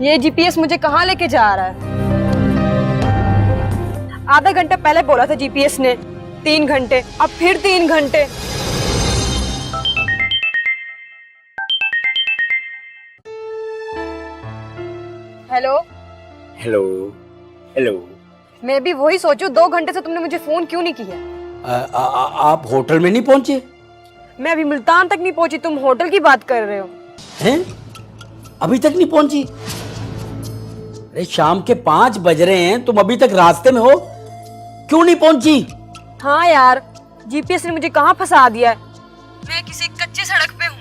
ये जीपीएस मुझे कहाँ लेके जा रहा है? आधा घंटा पहले बोला था जीपीएस ने 3 घंटे, अब फिर 3 घंटे। Hello hello hello. मैं भी वही सोचूं, 2 घंटे से तुमने मुझे फोन क्यों नहीं किया? आप होटल में नहीं पहुंचे? मैं अभी मुल्तान तक नहीं पहुंची, तुम होटल की बात कर रहे हो? हैं? अभी तक नहीं पहुंची? अरे शाम के 5 बज रहे हैं, तुम अभी तक रास्ते में हो, क्यों नहीं पहुंची? हाँ यार, जीपीएस ने मुझे कहाँ फंसा दिया है। मैं किसी कच्ची सड़क पे हूँ,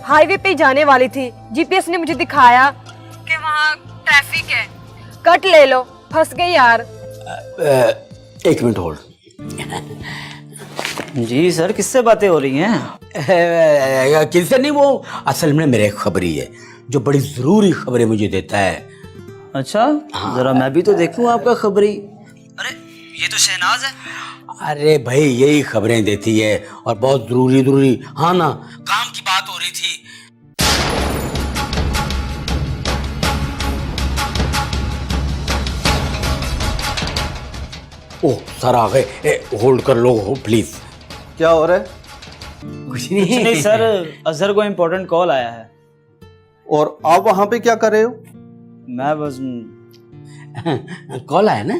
हाईवे पे ही जाने वाली थी। जीपीएस ने मुझे दिखाया कि वहाँ ट्रैफिक है, कट ले लो, फंस गई यार। 1 मिनट होल्ड। जी सर, किससे बातें हो रही हैं? किससे नहीं, वो असल में मेरे एक खबरी है जो बड़ी जरूरी खबरें मुझे देता है। अच्छा, जरा मैं भी तो देखूं आपका खबरी। अरे ये तो शहनाज है। अरे भाई यही खबरें देती है और बहुत जरूरी। हाँ ना, काम की बात हो रही थी। ओह सर आ गए, होल्ड कर लो प्लीज। क्या हो रहा है? कुछ नहीं सर, अजहर को इम्पोर्टेंट कॉल आया है। और आप वहां पे क्या कर रहे हो? मैं बस कॉल आया ना।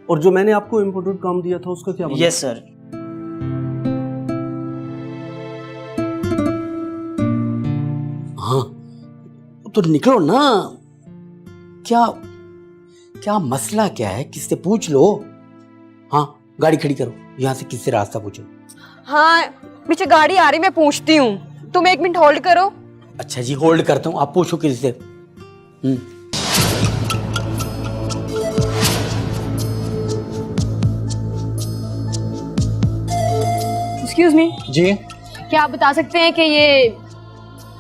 और जो मैंने आपको इम्पोर्टेंट काम दिया था उसका क्या? Yes sir. हाँ तो निकलो ना। क्या मसला क्या है, किससे पूछ लो। हाँ गाड़ी खड़ी करो, यहाँ से किससे रास्ता पूछो। हाँ पीछे गाड़ी आ रही, मैं पूछती हूँ, तुम 1 मिनट होल्ड करो। अच्छा जी होल्ड करता हूँ, आप पूछो किससे। एक्सक्यूज मी जी क्या आप बता सकते हैं कि ये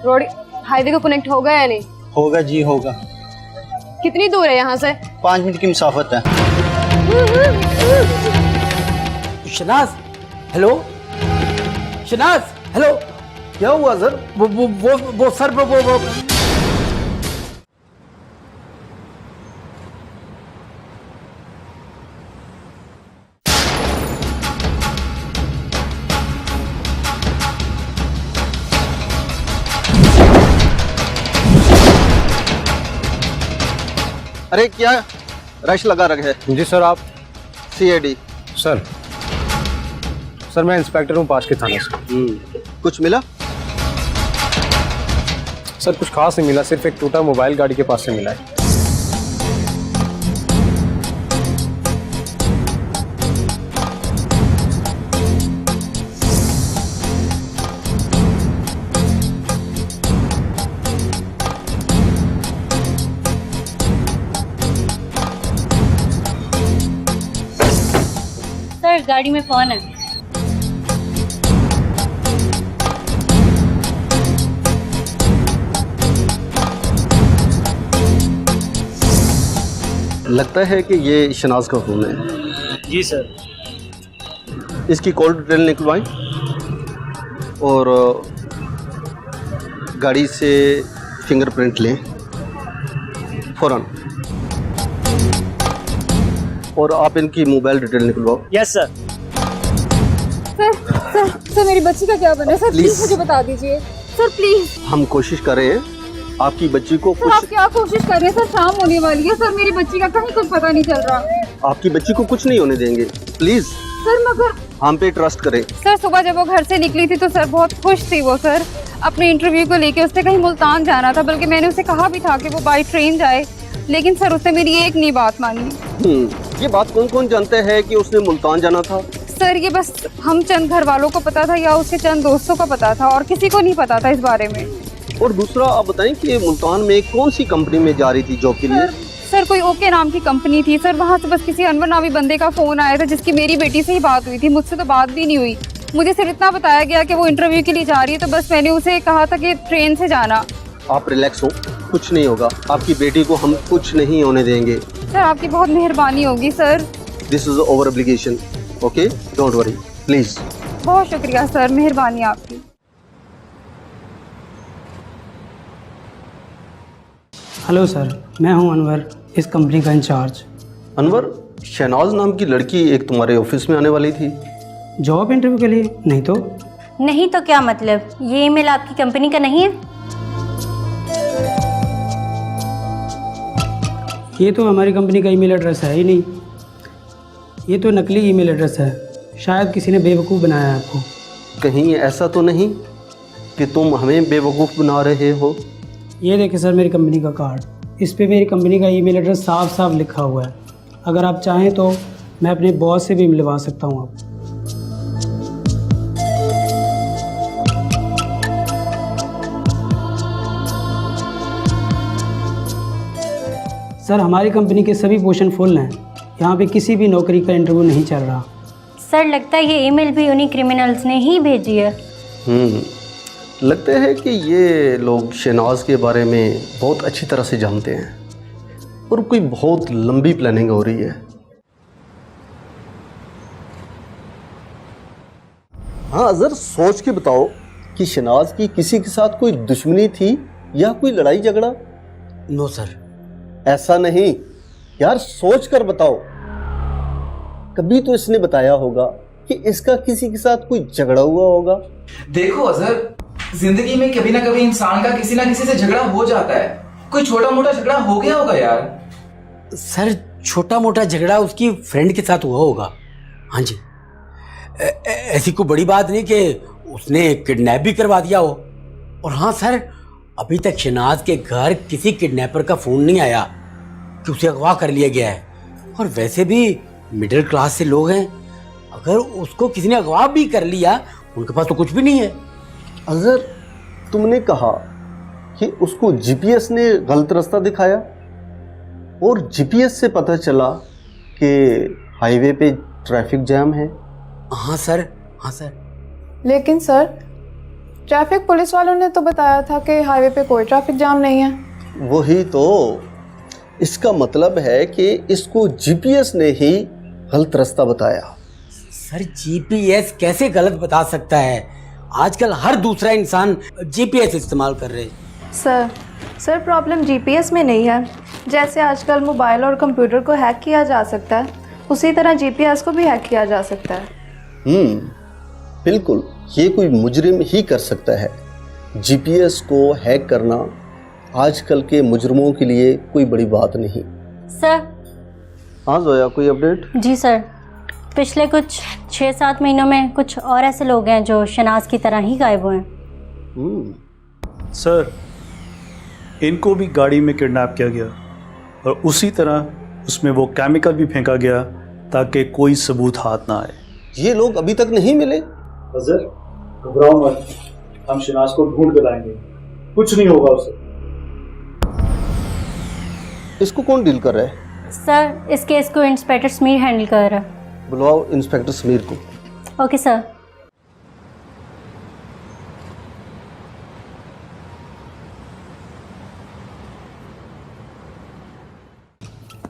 रोड हाईवे को कनेक्ट होगा या नहीं? होगा जी होगा। कितनी दूर है यहाँ से? 5 मिनट की मुसाफत है। Shahnaz hello, Shahnaz hello. क्या हुआ सर? वो सर वो अरे क्या रश लगा रखे है? जी सर। आप? सीआईडी सर मैं इंस्पेक्टर हूँ पास के थाने से। कुछ मिला? सर कुछ खास नहीं मिला, सिर्फ एक टूटा मोबाइल गाड़ी के पास से मिला है। सर गाड़ी में फोन है। लगता है कि ये शनाज का फोन है। जी सर। इसकी कॉल डिटेल निकलवाएं और गाड़ी से फिंगरप्रिंट लें फौरन। और आप इनकी मोबाइल डिटेल निकलवाओ। Yes sir. सर मेरी बच्ची का क्या बना? सर प्लीज मुझे बता दीजिए सर, प्लीज। हम कोशिश कर रहे हैं आपकी बच्ची को सर आप क्या कोशिश कर रहे हैं? सर शाम होने वाली है सर, मेरी बच्ची का कहीं कुछ पता नहीं चल रहा। आपकी बच्ची को कुछ नहीं होने देंगे, प्लीज सर मगर हम पे ट्रस्ट करें। सर सुबह जब वो घर से निकली थी तो सर बहुत खुश थी वो सर, अपने इंटरव्यू को लेके। उसने कहीं मुल्तान जाना था, बल्कि मैंने उसे कहा भी था कि वो बाई ट्रेन जाए, लेकिन सर उसने मेरी एक नहीं बात मानी। ये बात कौन कौन जानता है कि उसने मुल्तान जाना था? सर ये बस हम चंद घर वालों को पता था या उसके चंद दोस्तों को पता था, और किसी को नहीं पता था इस बारे में। और दूसरा आप बताएं कि मुल्तान में कौन सी कंपनी में जा रही थी जॉब के लिए? सर कोई ओके नाम की कंपनी थी सर, वहाँ से बस किसी अनवर नामी बंदे का फोन आया था जिसकी मेरी बेटी से ही बात हुई थी, मुझसे तो बात भी नहीं हुई। मुझे सिर्फ इतना बताया गया कि वो इंटरव्यू के लिए जा रही है, तो बस मैंने उसे कहा था कि ट्रेन से जाना। आप रिलैक्स हो, कुछ नहीं होगा। आपकी बेटी को हम कुछ नहीं होने देंगे। सर आपकी बहुत मेहरबानी होगी sir. This is over obligation, okay, don't worry please. बहुत शुक्रिया सर, मेहरबानी आपकी। हेलो सर, मैं हूं अनवर, इस कंपनी का इंचार्ज। अनवर, शहनाज नाम की लड़की एक तुम्हारे ऑफिस में आने वाली थी। जॉब इंटरव्यू के लिए? नहीं तो। नहीं तो क्या मतलब, ये ईमेल आपकी कंपनी का नहीं है? ये तो हमारी कंपनी का ईमेल एड्रेस है ही नहीं, ये तो नकली ईमेल एड्रेस है। शायद किसी ने बेवकूफ़ बनाया है आपको। कहीं ऐसा तो नहीं कि तुम हमें बेवकूफ़ बना रहे हो? ये देखिए सर, मेरी कंपनी का कार्ड, इस पे मेरी कंपनी का ईमेल एड्रेस साफ साफ लिखा हुआ है। अगर आप चाहें तो मैं अपने बॉस से भी मिलवा सकता हूँ आपको। सर, हमारी कंपनी के सभी पोजीशन फुल हैं, यहाँ पे किसी भी नौकरी का इंटरव्यू नहीं चल रहा। सर, लगता है ये ईमेल भी उन्हीं क्रिमिनल्स ने ही भेजी है। लगता है कि ये लोग शहनाज के बारे में बहुत अच्छी तरह से जानते हैं और कोई बहुत लंबी प्लानिंग हो रही है। हाँ अजहर, सोच के बताओ कि शहनाज की किसी के साथ कोई दुश्मनी थी या कोई लड़ाई झगड़ा? No sir. ऐसा नहीं यार, सोच कर बताओ। कभी तो इसने बताया होगा कि इसका किसी के साथ कोई झगड़ा हुआ होगा। देखो अजहर, जिंदगी में कभी ना कभी इंसान का किसी ना किसी से झगड़ा हो जाता है। कोई छोटा मोटा झगड़ा हो गया होगा यार। सर, छोटा मोटा झगड़ा उसकी फ्रेंड के साथ हुआ होगा। हाँ जी, ऐसी कोई बड़ी बात नहीं कि उसने किडनैप भी करवा दिया हो। और हाँ सर, अभी तक शहनाज के घर किसी किडनैपर का फ़ोन नहीं आया कि उसे अगवा कर लिया गया है। और वैसे भी मिडिल क्लास से लोग हैं, अगर उसको किसी ने अगवा भी कर लिया, उनके पास तो कुछ भी नहीं है। अजहर, तुमने कहा कि उसको जीपीएस ने गलत रास्ता दिखाया और जीपीएस से पता चला कि हाईवे पे ट्रैफिक जैम है। हाँ सर, हाँ सर। लेकिन सर, ट्रैफिक पुलिस वालों ने तो बताया था कि हाईवे पे कोई ट्रैफिक जाम नहीं है। वही तो, इसका मतलब है कि इसको जीपीएस ने ही गलत रास्ता बताया। सर, जीपीएस कैसे गलत बता सकता है? आजकल हर दूसरा इंसान जीपीएस इस्तेमाल कर रहे हैं। सर प्रॉब्लम जीपीएस में नहीं है। जैसे आजकल मोबाइल और कंप्यूटर को हैक किया जा सकता है, उसी तरह जीपीएस को भी हैक किया जा सकता है। बिल्कुल, ये कोई मुजरिम ही कर सकता है। जीपीएस को हैक करना आजकल के मुजरिमों के लिए कोई बड़ी बात नहीं। सर। हाँ जोया, कोई अपडेट? जी सर, पिछले कुछ 6-7 महीनों में कुछ और ऐसे लोग हैं जो शहनाज की तरह ही गायब हुए हैं। सर, इनको भी गाड़ी में किडनैप किया गया और उसी तरह उसमें वो केमिकल भी फेंका गया ताकि कोई सबूत हाथ ना आए। ये लोग अभी तक नहीं मिले? अजहर, घबराओ मत, हम शहनाज को ढूंढ कर लाएंगे, कुछ नहीं होगा उसे। इसको कौन डील कर रहा है? सर, इस केस को इंस्पेक्टर समीर हैंडल कर रहा है। बुलाओ इंस्पेक्टर समीर को। Okay sir.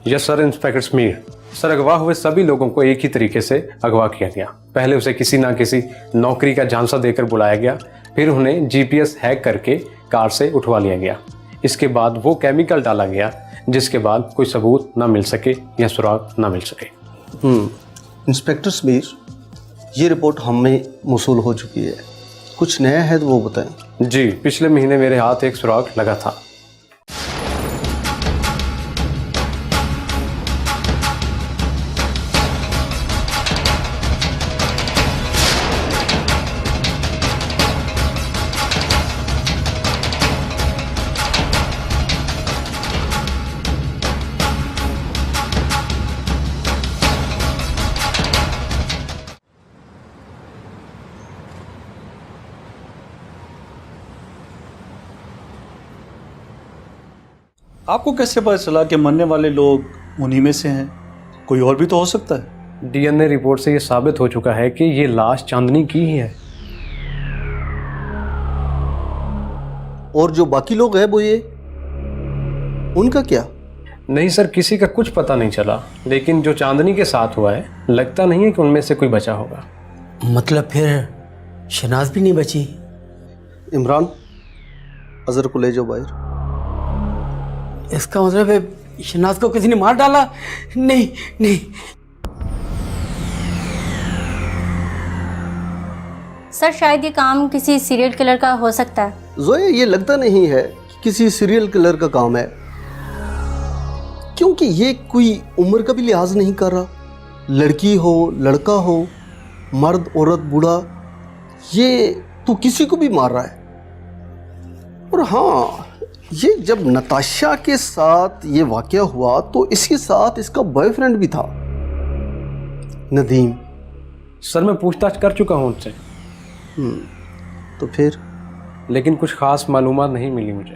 Yes sir, inspector Sameer. Sir, अगवा हुए सभी लोगों को एक ही तरीके से अगवा किया गया। पहले उसे किसी ना किसी नौकरी का झांसा देकर बुलाया गया, फिर उन्हें जीपीएस हैक करके कार से उठवा लिया गया। इसके बाद वो केमिकल डाला गया, जिसके बाद कोई सबूत ना मिल सके या सुराग ना मिल सके। इंस्पेक्टर समीर, ये रिपोर्ट हमें मौसूल हो चुकी है। कुछ नया है तो वो बताएं। जी, पिछले महीने मेरे हाथ एक सुराग लगा था। आपको कैसे पता चला कि मरने वाले लोग उन्हीं में से हैं? कोई और भी तो हो सकता है। डीएनए रिपोर्ट से ये साबित हो चुका है कि ये लाश चांदनी की ही है। और जो बाकी लोग हैं वो ये, उनका क्या? नहीं सर, किसी का कुछ पता नहीं चला, लेकिन जो चांदनी के साथ हुआ है, लगता नहीं है कि उनमें से कोई बचा होगा। मतलब फिर शहनाज भी नहीं बची? इमरान, अजहर को ले जाओ बाहर। इसका मतलब है शहनाज को किसी ने मार डाला? नहीं नहीं। सर शायद ये काम किसी सीरियल किलर का हो सकता है। जोया, ये लगता नहीं है कि किसी सीरियल किलर का काम है, क्योंकि ये कोई उम्र का भी लिहाज नहीं कर रहा। लड़की हो, लड़का हो, मर्द, औरत, बूढ़ा, ये तो किसी को भी मार रहा है। और हाँ, ये जब नताशा के साथ ये वाकया हुआ तो इसके साथ इसका बॉयफ्रेंड भी था, नदीम। सर मैं पूछताछ कर चुका हूँ उनसे। तो फिर? लेकिन कुछ खास मालूमात नहीं मिली मुझे।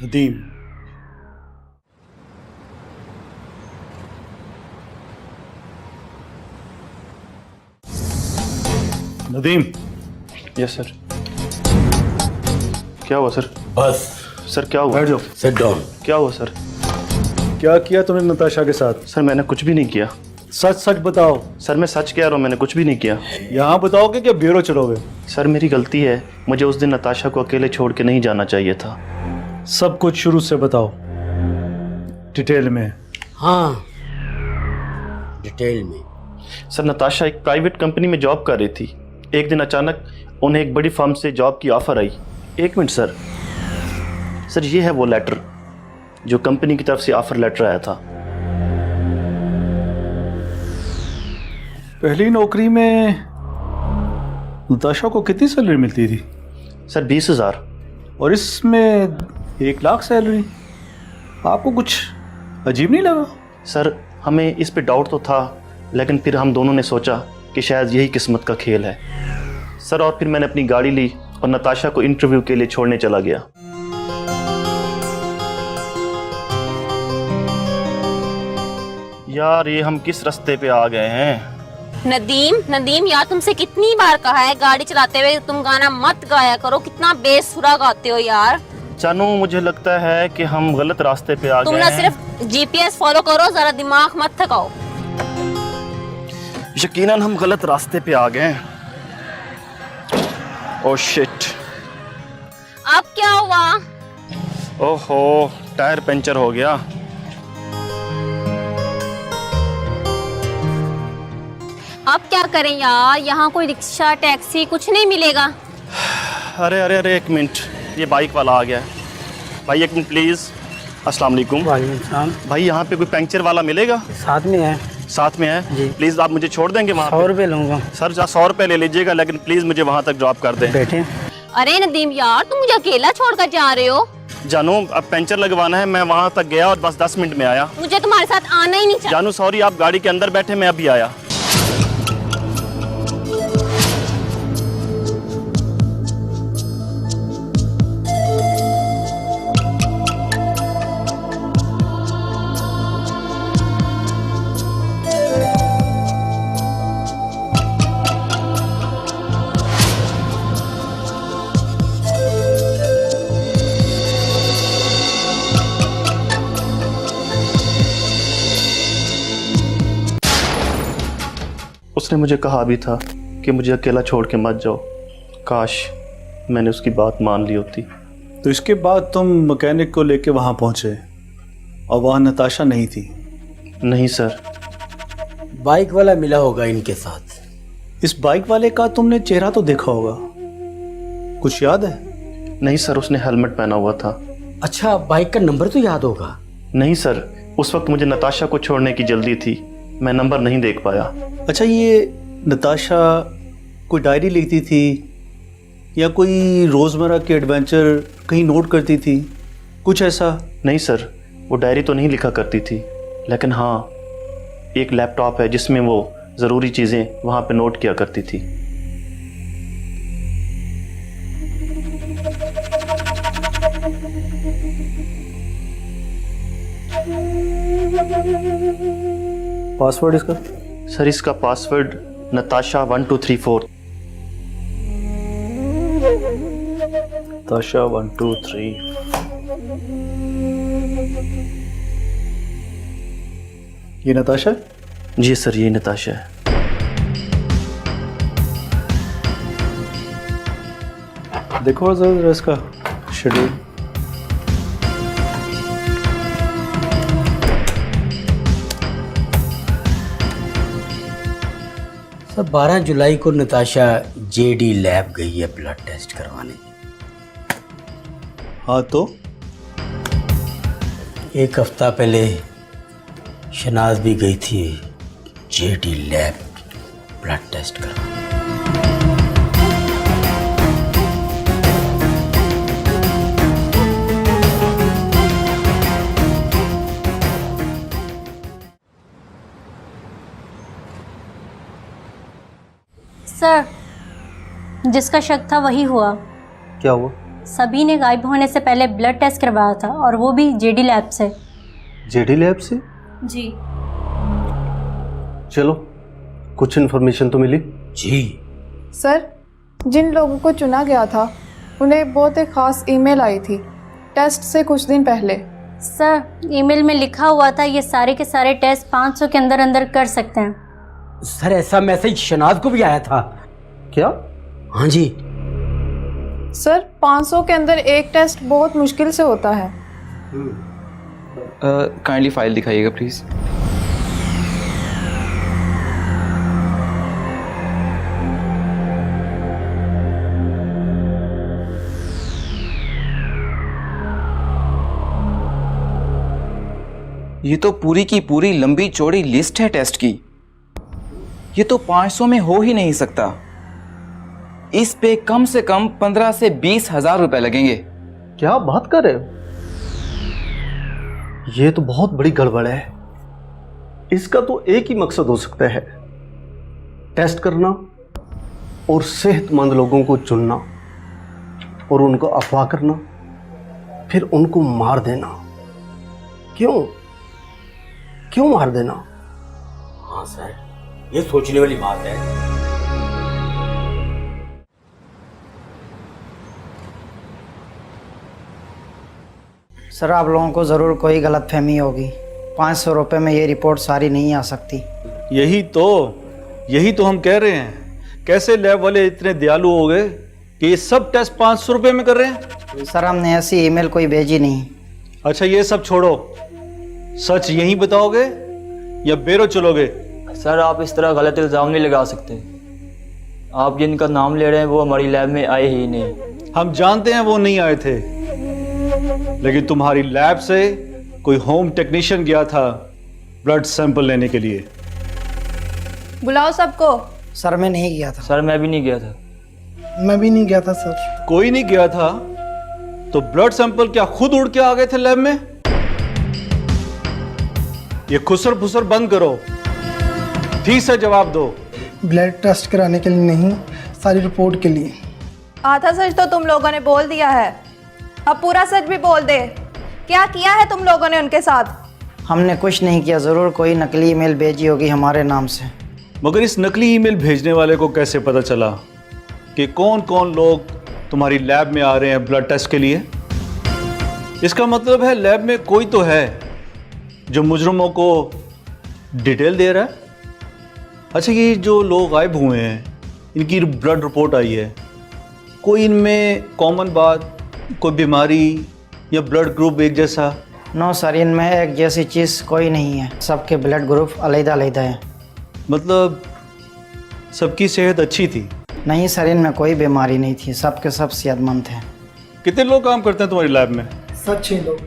नदीम, नदीम। Yes sir. क्या हुआ सर? बस सर क्या हुआ? बैठ जाओ। Sit down. क्या हुआ सर? क्या किया तुमने नताशा के साथ? सर मैंने कुछ भी नहीं किया। सच सच बताओ। सर मैं सच कह रहा हूँ, मैंने कुछ भी नहीं किया। यहाँ बताओगे क्या ब्यूरो चढ़ोगे? सर मेरी गलती है, मुझे उस दिन नताशा को अकेले छोड़ के नहीं जाना चाहिए था। सब कुछ शुरू से बताओ, डिटेल में। हाँ, डिटेल में। सर नताशा एक प्राइवेट कंपनी में जॉब कर रही थी। एक दिन अचानक उन्हें एक बड़ी फर्म से जॉब की ऑफ़र आई। एक मिनट सर, सर ये है वो लेटर जो कंपनी की तरफ से ऑफ़र लेटर आया था। पहली नौकरी में नताशा को कितनी सैलरी मिलती थी? सर 20,000। और इसमें 1 लाख सैलरी, आपको कुछ अजीब नहीं लगा? सर हमें इस पे डाउट तो था, लेकिन फिर हम दोनों ने सोचा कि शायद यही किस्मत का खेल है सर। और फिर मैंने अपनी गाड़ी ली और नताशा को इंटरव्यू के लिए छोड़ने चला गया। यार ये हम किस रास्ते पे आ गए हैं? नदीम यार तुमसे कितनी बार कहा है गाड़ी चलाते हुए तुम गाना मत गाया करो, कितना बेसुरा गाते हो यार। जानू मुझे लगता है कि हम गलत रास्ते पे आ गए हैं। तुम ना सिर्फ जीपीएस फॉलो करो, जरा दिमाग मत थकाओ। यकीनन हम गलत रास्ते पे आ गए। Oh shit. अब क्या हुआ? ओहो, टायर पंचर हो गया। अब क्या करें यार, यहाँ कोई रिक्शा टैक्सी कुछ नहीं मिलेगा। अरे अरे अरे एक मिनट, ये बाइक वाला आ गया है। भाई एक मिनट प्लीज़। अस्सलाम वालेकुम। वालेकुम। भाई यहाँ पे कोई पंक्चर वाला मिलेगा? साथ में है। साथ में है जी। प्लीज़ आप मुझे छोड़ देंगे वहाँ? 100 रुपये लूँगा सर। 100 रुपये ले लीजिएगा, लेकिन प्लीज़ मुझे वहाँ तक ड्रॉप कर दें। बैठे। अरे नदीम यार तुम मुझे अकेला छोड़कर जा रहे हो? जानू अब पंचर लगवाना है, मैं वहाँ तक गया और बस 10 मिनट में आया। मुझे तुम्हारे साथ आना ही नहीं चाहिए। जानू सॉरी, आप गाड़ी के अंदर बैठे, मैं अभी आया। उसने मुझे कहा भी था कि मुझे अकेला छोड़ के मत जाओ। काश मैंने उसकी बात मान ली होती। तो इसके बाद तुम मैकेनिक को लेके वहाँ पहुँचे और वहाँ नताशा नहीं थी? नहीं सर। बाइक वाला मिला होगा इनके साथ। इस बाइक वाले का तुमने चेहरा तो देखा होगा, कुछ याद है? नहीं सर, उसने हेलमेट पहना हुआ था। अच्छा, बाइक का नंबर तो याद होगा? नहीं सर, उस वक्त मुझे नताशा को छोड़ने की जल्दी थी, मैं नंबर नहीं देख पाया। अच्छा, ये नताशा कोई डायरी लिखती थी या कोई रोज़मर्रा के एडवेंचर कहीं नोट करती थी, कुछ ऐसा? नहीं सर, वो डायरी तो नहीं लिखा करती थी, लेकिन हाँ एक लैपटॉप है जिसमें वो ज़रूरी चीज़ें वहाँ पे नोट किया करती थी। पासवर्ड इसका? सर इसका पासवर्ड नताशा 1234। नताशा 123। ये नताशा? जी सर, ये नताशा है। देखो जरा इसका शेड्यूल। सर 12 जुलाई को नताशा जेडी लैब गई है ब्लड टेस्ट करवाने। हाँ तो एक हफ्ता पहले शनाज भी गई थी जेडी लैब ब्लड टेस्ट करवाने। सर, जिसका शक था वही हुआ। क्या हुआ? सभी ने गायब होने से पहले ब्लड टेस्ट करवाया था, और वो भी जेडी लैब से। जेडी लैब से? जी। चलो, कुछ इन्फॉर्मेशन तो मिली? जी सर, जिन लोगों को चुना गया था उन्हें बहुत एक ख़ास ईमेल आई थी टेस्ट से कुछ दिन पहले। सर, ईमेल में लिखा हुआ था ये सारे के सारे टेस्ट 500 के अंदर अंदर कर सकते हैं। सर, ऐसा मैसेज शनाज को भी आया था। क्या? हाँ जी सर, 500 के अंदर एक टेस्ट बहुत मुश्किल से होता है। काइंडली फाइल दिखाइएगा प्लीज़। ये तो पूरी की पूरी लंबी चौड़ी लिस्ट है टेस्ट की। ये तो 500 में हो ही नहीं सकता। इस पे कम से कम 15 से 20 हजार रुपए लगेंगे। क्या बात कर रहे हो? ये तो बहुत बड़ी गड़बड़ है। इसका तो एक ही मकसद हो सकता है, टेस्ट करना और सेहतमंद लोगों को चुनना और उनको अफवाह करना, फिर उनको मार देना। क्यों क्यों मार देना? हाँ सर, ये सोचने वाली बात है। सर, आप लोगों को ज़रूर कोई गलतफहमी होगी। 500 रुपये में ये रिपोर्ट सारी नहीं आ सकती। यही तो हम कह रहे हैं। कैसे लैब वाले इतने दयालु हो गए कि ये सब टेस्ट 500 रुपये में कर रहे हैं? सर, हमने ऐसी ईमेल कोई भेजी नहीं। अच्छा, ये सब छोड़ो, सच यही बताओगे या बेरो चलोगे? सर, आप इस तरह गलत इल्ज़ाम नहीं लगा सकते। आप जिनका नाम ले रहे हैं वो हमारी लैब में आए ही नहीं। हम जानते हैं वो नहीं आए थे, लेकिन तुम्हारी लैब से कोई होम टेक्नीशियन गया था ब्लड सैंपल लेने के लिए। बुलाओ सबको। सर, मैं नहीं गया था। सर, मैं भी नहीं गया था। मैं भी नहीं गया था सर। कोई नहीं गया था तो ब्लड सैंपल क्या खुद उड़ के आ गए थे लैब में? ये खुसर फुसर बंद करो, ठीक से जवाब दो। ब्लड टेस्ट कराने के लिए नहीं, सारी रिपोर्ट के लिए। आधा सच तो तुम लोगों ने बोल दिया है, अब पूरा सच भी बोल दे। क्या किया है तुम लोगों ने उनके साथ? हमने कुछ नहीं किया। ज़रूर कोई नकली ईमेल भेजी होगी हमारे नाम से। मगर इस नकली ईमेल भेजने वाले को कैसे पता चला कि कौन कौन लोग तुम्हारी लैब में आ रहे हैं ब्लड टेस्ट के लिए? इसका मतलब है लैब में कोई तो है जो मुजरिमों को डिटेल दे रहा है। अच्छा, ये जो लोग गायब हुए हैं इनकी ब्लड रिपोर्ट आई है, कोई इनमें कॉमन बात, कोई बीमारी या ब्लड ग्रुप एक जैसा? नो सर, इनमें एक जैसी चीज़ कोई नहीं है। सबके ब्लड ग्रुप अलग-अलग हैं। मतलब सबकी सेहत अच्छी थी? नहीं सर, इनमें कोई बीमारी नहीं थी। सबके सब सेहतमंद थे। कितने लोग काम करते हैं तुम्हारी लैब में? सब 6 लोग।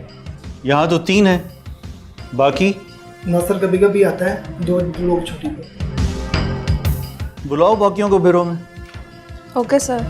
यहाँ तो 3 हैं, बाकी? ना सर, कभी कभी आता है 2 लोग छुट्टी पर। बुलाओ बाकियों को बिरो में। Okay sir.